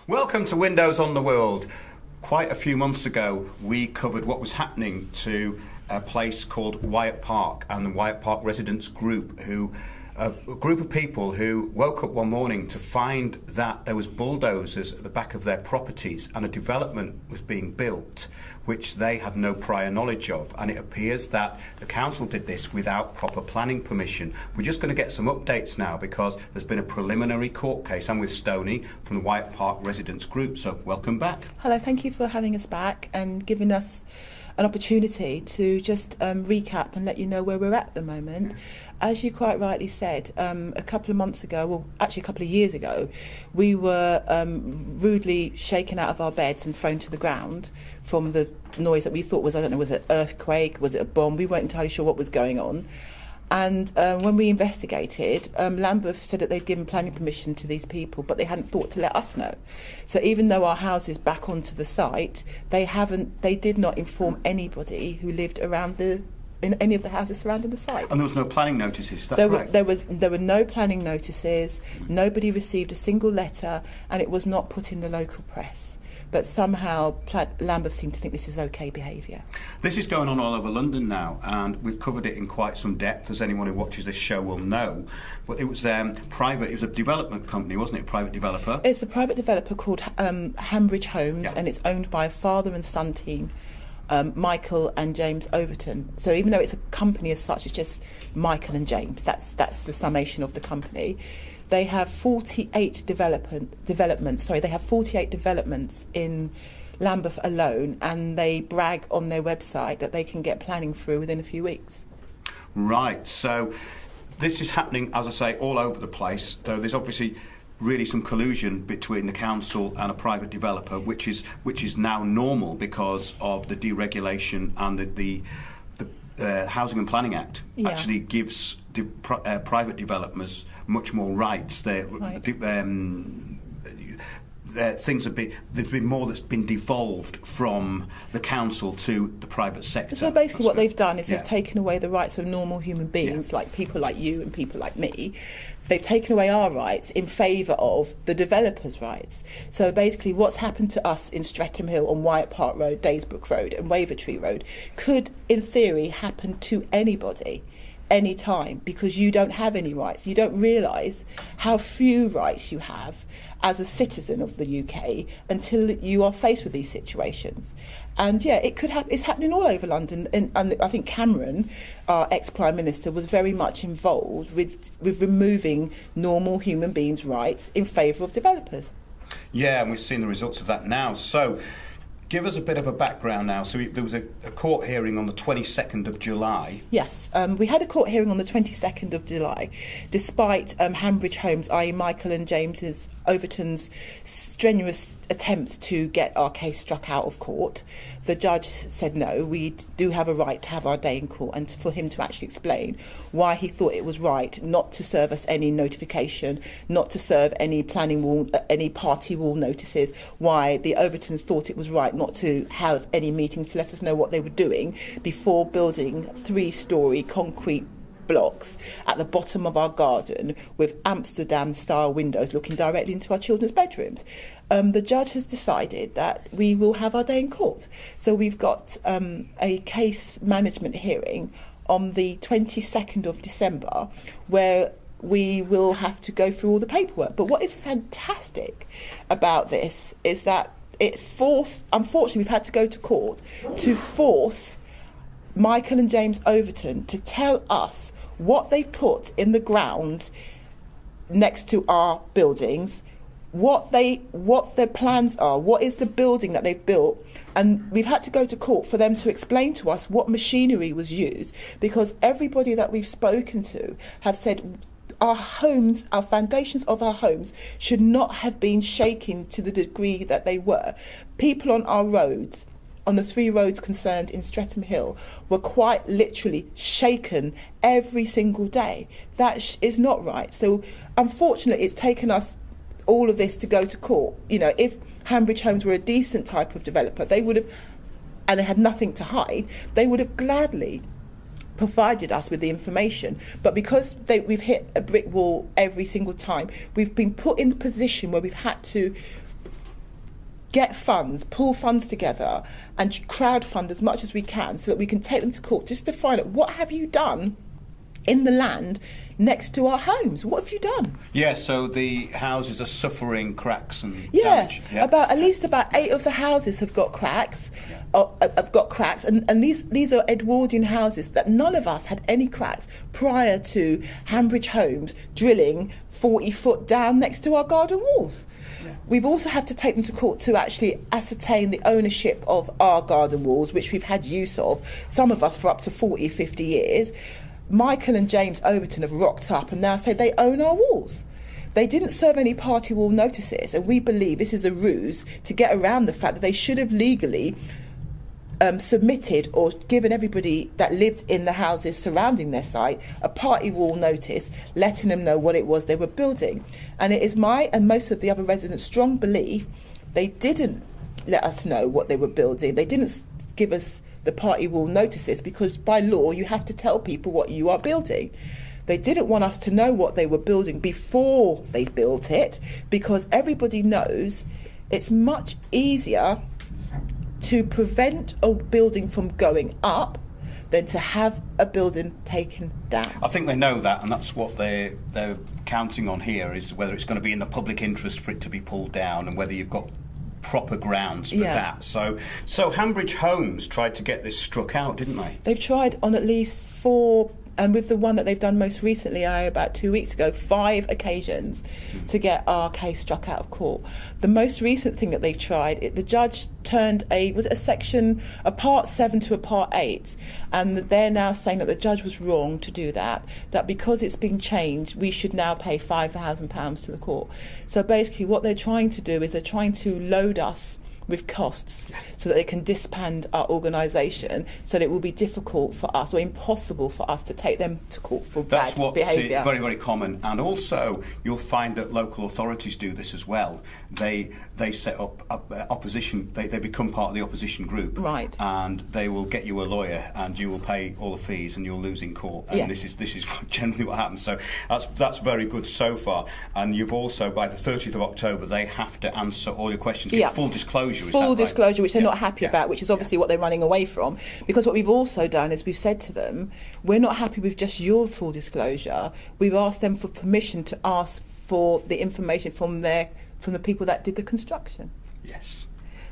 Welcome to Windows on the World. Quite a few months ago, we covered what was happening to a place called Wyatt Park and the Wyatt Park Residents Group, a group of people who woke up one morning to find that there was bulldozers at the back of their properties and a development was being built which they had no prior knowledge of, and it appears that the council did this without proper planning permission. We're just going to get some updates now because there's been a preliminary court case. I'm with Stoney from the Wyatt Park Residents Group, so welcome back. Hello, thank you for having us back and giving us an opportunity to just recap and let you know where we're at the moment. As you quite rightly said, a couple of months ago, well, actually a couple of years ago, we were rudely shaken out of our beds and thrown to the ground from the noise that we thought was, I don't know, was it an earthquake, was it a bomb? We weren't entirely sure what was going on. And when we investigated, Lambeth said that they'd given planning permission to these people, but they hadn't thought to let us know. So even though our house is back onto the site, they did not inform anybody who lived around in any of the houses surrounding the site. And there was no planning notices, is that correct? There were no planning notices, nobody received a single letter, and it was not put in the local press. But somehow Lambeth seemed to think this is okay behaviour. This is going on all over London now, and we've covered it in quite some depth, as anyone who watches this show will know. But it was private, it was a development company, wasn't it, a private developer? It's a private developer called Hambridge Homes, yeah. And it's owned by a father and son team, Michael and James Overton. So even though it's a company as such, it's just Michael and James. That's the summation of the company. They have 48 developments in Lambeth alone, and they brag on their website that they can get planning through within a few weeks. Right, so this is happening, as I say, all over the place, though there's obviously really some collusion between the council and a private developer, which is now normal because of the deregulation and the Housing and Planning Act actually gives private developers much more rights. There's been more that's been devolved from the council to the private sector. So basically what they've done is they've taken away the rights of normal human beings, like people like you and people like me. They've taken away our rights in favour of the developers' rights. So basically what's happened to us in Streatham Hill on Wyatt Park Road, Daysbrook Road and Wavertree Road could, in theory, happen to anybody, any time, because you don't have any rights. You don't realise how few rights you have as a citizen of the UK until you are faced with these situations. And yeah, it could happen. It's happening all over London, and I think Cameron, our ex-Prime Minister, was very much involved with removing normal human beings' rights in favour of developers. Yeah, and we've seen the results of that now. So give us a bit of a background now. So there was a court hearing on the 22nd of July. Yes, we had a court hearing on the 22nd of July, despite Hambridge Homes, i.e. Michael and James's Overton's strenuous attempts to get our case struck out of court. The judge said no, we do have a right to have our day in court, and for him to actually explain why he thought it was right not to serve us any notification, not to serve any planning wall, any party wall notices, why the Overtons thought it was right not to have any meetings to let us know what they were doing before building 3-storey concrete blocks at the bottom of our garden with Amsterdam-style windows looking directly into our children's bedrooms. The judge has decided that we will have our day in court. So we've got a case management hearing on the 22nd of December where we will have to go through all the paperwork. But what is fantastic about this is that it's forced, unfortunately we've had to go to court to force Michael and James Overton to tell us what they've put in the ground next to our buildings, what their plans are, what is the building that they've built, and we've had to go to court for them to explain to us what machinery was used, because everybody that we've spoken to have said our homes, our foundations of our homes should not have been shaken to the degree that they were. People on our roads, on the 3 roads concerned in Streatham Hill, were quite literally shaken every single day. That is not right. So unfortunately it's taken us all of this to go to court. You know, if Hambridge Homes were a decent type of developer, they would have, and they had nothing to hide, they would have gladly provided us with the information. But because we've hit a brick wall every single time, we've been put in the position where we've had to get funds, pull funds together and crowdfund as much as we can so that we can take them to court just to find out what have you done in the land next to our homes. What have you done? Yeah, so the houses are suffering cracks and damage. Yeah, at least about 8 of the houses have got cracks. And these are Edwardian houses that none of us had any cracks prior to Hambridge Homes drilling 40 foot down next to our garden walls. Yeah. We've also had to take them to court to actually ascertain the ownership of our garden walls, which we've had use of, some of us for up to 40, 50 years. Michael and James Overton have rocked up and now say they own our walls. They didn't serve any party wall notices, and we believe this is a ruse to get around the fact that they should have legally submitted or given everybody that lived in the houses surrounding their site a party wall notice, letting them know what it was they were building. And it is my and most of the other residents' strong belief they didn't let us know what they were building. They didn't give us the party wall notices because by law you have to tell people what you are building. They didn't want us to know what they were building before they built it, because everybody knows it's much easier to prevent a building from going up than to have a building taken down. I think they know that, and that's what they're counting on here, is whether it's going to be in the public interest for it to be pulled down and whether you've got proper grounds for that. So Hambridge Homes tried to get this struck out, didn't they? They've tried on at least 4, and with the one that they've done most recently, about 2 weeks ago, 5 occasions to get our case struck out of court. The most recent thing that they've tried, the judge turned a part 7 to a part 8, and they're now saying that the judge was wrong to do that because it's been changed, we should now pay £5,000 to the court. So basically what they're trying to do is they're trying to load us with costs so that they can disband our organisation, so that it will be difficult for us or impossible for us to take them to court for bad behaviour. That's very, very common. And also you'll find that local authorities do this as well. They set up opposition, they become part of the opposition group. Right. And they will get you a lawyer and you will pay all the fees and you'll lose in court. And this is generally what happens. So that's very good so far. And you've also, by the 30th of October, they have to answer all your questions. Give full disclosure. Full disclosure, which they're not happy about, which is obviously what they're running away from. Because what we've also done is we've said to them, we're not happy with just your full disclosure. We've asked them for permission to ask for the information from the people that did the construction. Yes.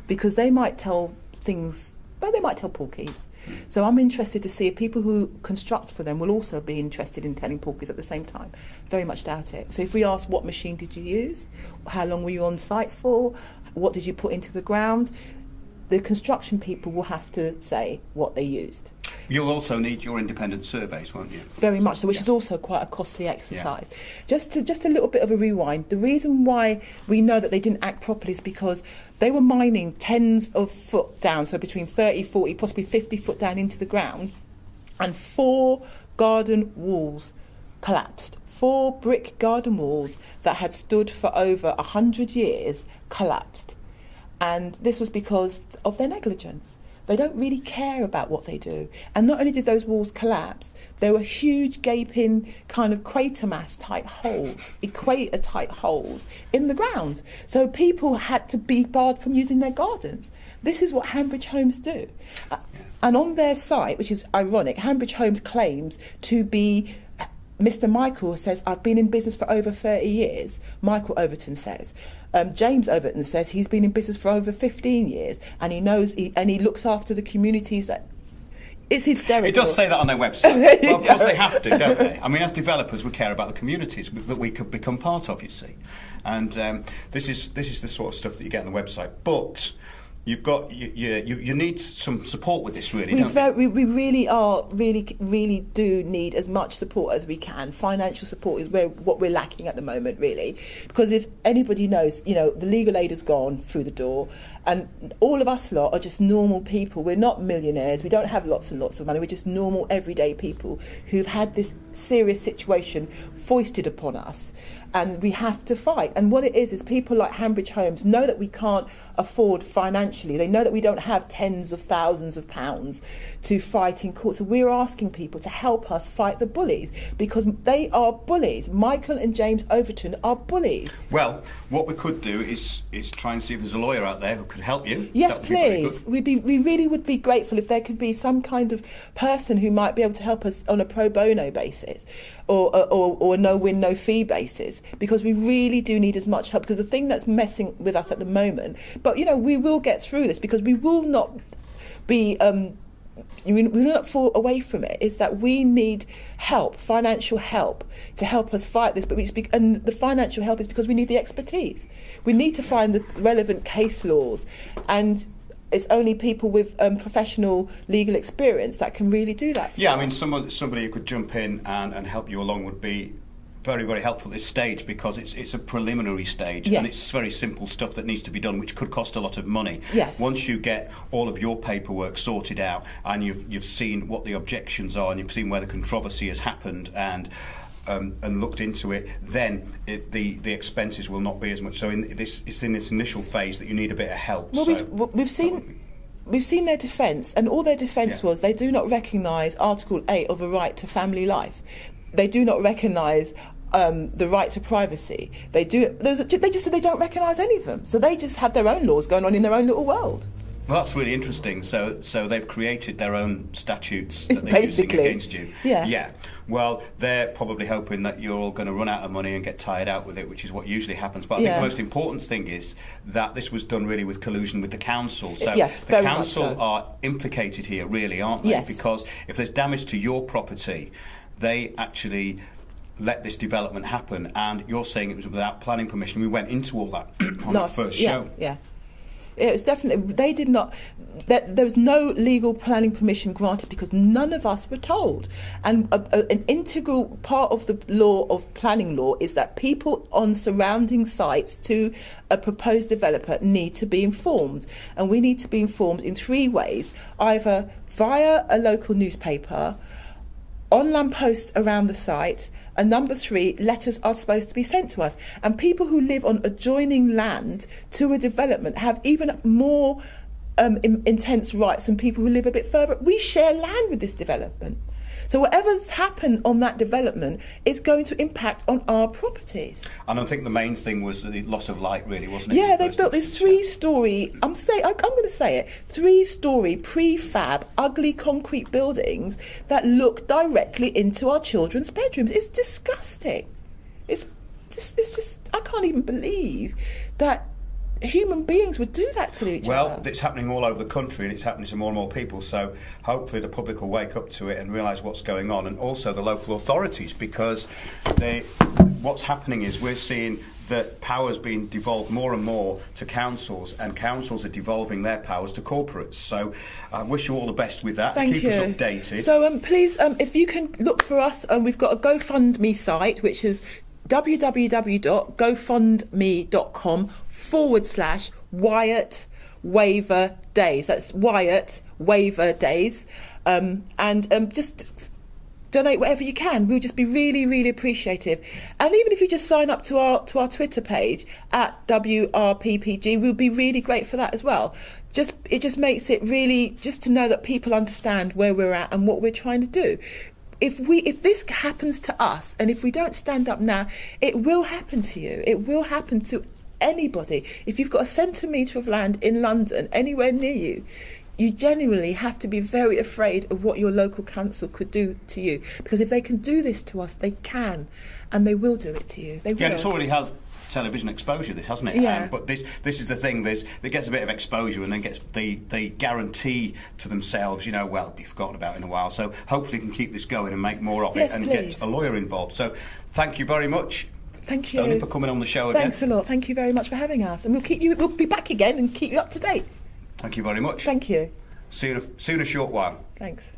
Because they might tell things, they might tell porkies. So I'm interested to see if people who construct for them will also be interested in telling porkies at the same time. Very much doubt it. So if we ask, what machine did you use? How long were you on site for? What did you put into the ground? The construction people will have to say what they used. You'll also need your independent surveys, won't you? Very much so, which is also quite a costly exercise. Just a little bit of a rewind. The reason why we know that they didn't act properly is because they were mining tens of foot down, so between 30, 40, possibly 50 foot down into the ground, and 4 garden walls collapsed. 4 brick garden walls that had stood for over 100 years collapsed. And this was because of their negligence. They don't really care about what they do. And not only did those walls collapse, there were huge gaping kind of Quatermass type holes, equator type holes in the ground. So people had to be barred from using their gardens. This is what Hambridge Homes do. And on their site, which is ironic, Hambridge Homes claims to be, Mr. Michael says, I've been in business for over 30 years. Michael Overton says. James Overton says he's been in business for over 15 years, and he knows, and he looks after the communities that. It's hysterical. It does say that on their website. Well, of course they have to, don't they? I mean, as developers, we care about the communities that we could become part of, you see. And this is the sort of stuff that you get on the website. But you've got you need some support with this, really. We really do need as much support as we can. Financial support is what we're lacking at the moment, really, because if anybody knows, the legal aid has gone through the door. And all of us lot are just normal people. We're not millionaires. We don't have lots and lots of money. We're just normal, everyday people who've had this serious situation foisted upon us. And we have to fight. And what it is people like Hambridge Homes know that we can't afford financially. They know that we don't have tens of thousands of pounds to fight in court. So we're asking people to help us fight the bullies, because they are bullies. Michael and James Overton are bullies. Well, what we could do is try and see if there's a lawyer out there who could help you. Yes, please. We really would be grateful if there could be some kind of person who might be able to help us on a pro bono basis, or a no-win, no-fee basis, because we really do need as much help. Because the thing that's messing with us at the moment, but we will get through this, because we will not be we will not fall away from it, is that we need help, financial help, to help us fight this. But and the financial help is because we need the expertise. We need to find the relevant case laws, and it's only people with professional legal experience that can really do that. Yeah, I mean, somebody who could jump in and help you along would be very, very helpful at this stage, because it's a preliminary stage. Yes. And it's very simple stuff that needs to be done, which could cost a lot of money. Yes. Once you get all of your paperwork sorted out, and you've seen what the objections are, and you've seen where the controversy has happened, and looked into it, then the expenses will not be as much. So it's in this initial phase that you need a bit of help. Well, we've seen their defence, and all their defence was they do not recognise Article 8 of a right to family life. They do not recognise the right to privacy. They just said they don't recognise any of them. So they just have their own laws going on in their own little world. Well, that's really interesting. So they've created their own statutes that they're using against you. Yeah. Well, they're probably hoping that you're all going to run out of money and get tired out with it, which is what usually happens. But I think the most important thing is that this was done really with collusion with the council. So yes, the council are implicated here, really, aren't they? Yes. Because if there's damage to your property, they actually let this development happen, and you're saying it was without planning permission. We went into all that on that first show. Yeah. It was definitely, they did not, there was no legal planning permission granted because none of us were told. And an integral part of the law of planning law is that people on surrounding sites to a proposed developer need to be informed. And we need to be informed in three ways, either via a local newspaper, on lampposts around the site, and number three, letters are supposed to be sent to us. And people who live on adjoining land to a development have even more intense rights than people who live a bit further. We share land with this development. So whatever's happened on that development is going to impact on our properties. And I think the main thing was the loss of light, really, wasn't it? Yeah, they built this three-storey, I'm going to say it, three-storey prefab ugly concrete buildings that look directly into our children's bedrooms. It's disgusting. It's just I can't even believe that human beings would do that to each other. Well, it's happening all over the country, and it's happening to more and more people, so hopefully the public will wake up to it and realise what's going on, and also the local authorities, because what's happening is we're seeing that power's being devolved more and more to councils, and councils are devolving their powers to corporates. So I wish you all the best with that. Thank you. Keep us updated. So please, if you can look for us, we've got a GoFundMe site, which is www.gofundme.com/Wyatt Waiver Days. That's Wyatt Waiver Days. And just donate whatever you can. We'll just be really, really appreciative. And even if you just sign up to our Twitter page at WRPPG, we'll be really great for that as well. It just makes it really, just to know that people understand where we're at and what we're trying to do. If this happens to us, and if we don't stand up now, it will happen to you. It will happen to anybody. If you've got a centimetre of land in London, anywhere near you, you genuinely have to be very afraid of what your local council could do to you. Because if they can do this to us, they can, and they will do it to you. They will. Yeah, and it already has television exposure, this, hasn't it? Yeah. But this is the thing. It gets a bit of exposure, and then gets the guarantee to themselves. Well, be forgotten about in a while. So hopefully, we can keep this going and make more of it, and please. get a lawyer involved. So, thank you very much. Thank you, Stoney, for coming on the show again. Thanks a lot. Thank you very much for having us, and we'll be back again and keep you up to date. Thank you very much. Thank you. See you in a short while. Thanks.